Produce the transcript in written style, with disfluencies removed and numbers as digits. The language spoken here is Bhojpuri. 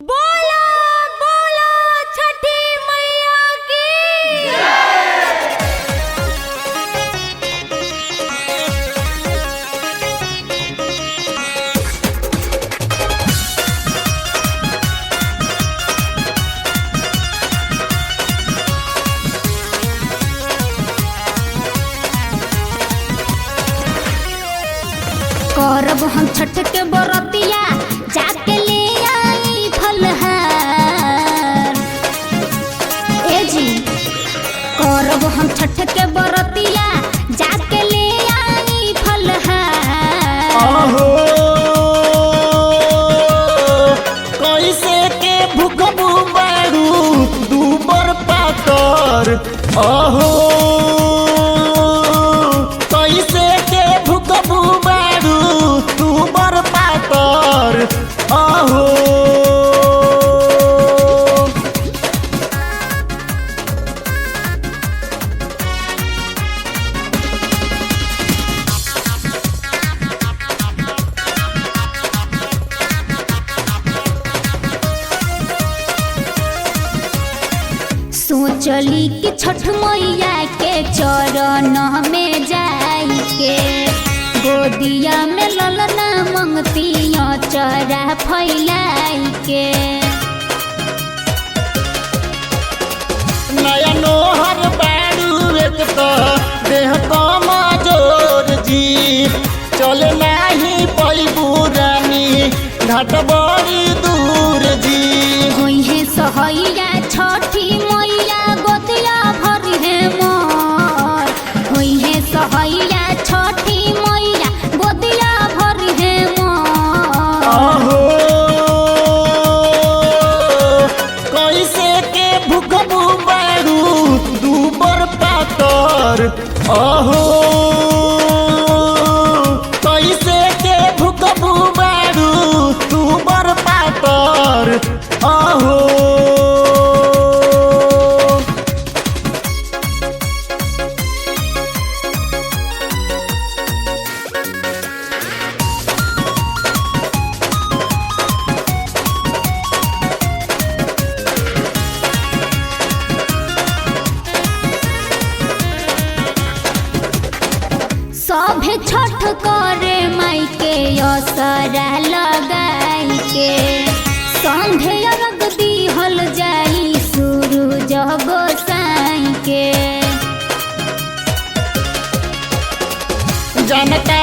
बोला बोला छठी मैया की करब हम छठ के बरतिया जाके ले आई फलहार। ए जी करब हम छठ के बरतिया जाके ले आई फलहार। आहो कैसे के भूखबू बारू दूबर पातर। आहो कैसे के भूखबू बारू दूबर पातर। आहो सोचली कि छठ मैया के चरण में जाई के गोदिया में ललना मंगतिया चरा फैलाई के। नया नोहर बारू एक तो देह कमजोर जी चले नाही पैबू रानी घाट बड़ी दूर जी। होइहे सहैया छठी मैया गोदिया भरी है मोर। होइहे सहैया छठी मैया गोदिया भरी है मोर। आहो कैसे के भूखबू बारू दूबर पातर। आहो कैसे के भूखबू बारू दूबर पातर। आहो सभे छठ करे माई के असरा लगाई के संघे अर्घ दिहल जाई सूरज गोसाई के। जनता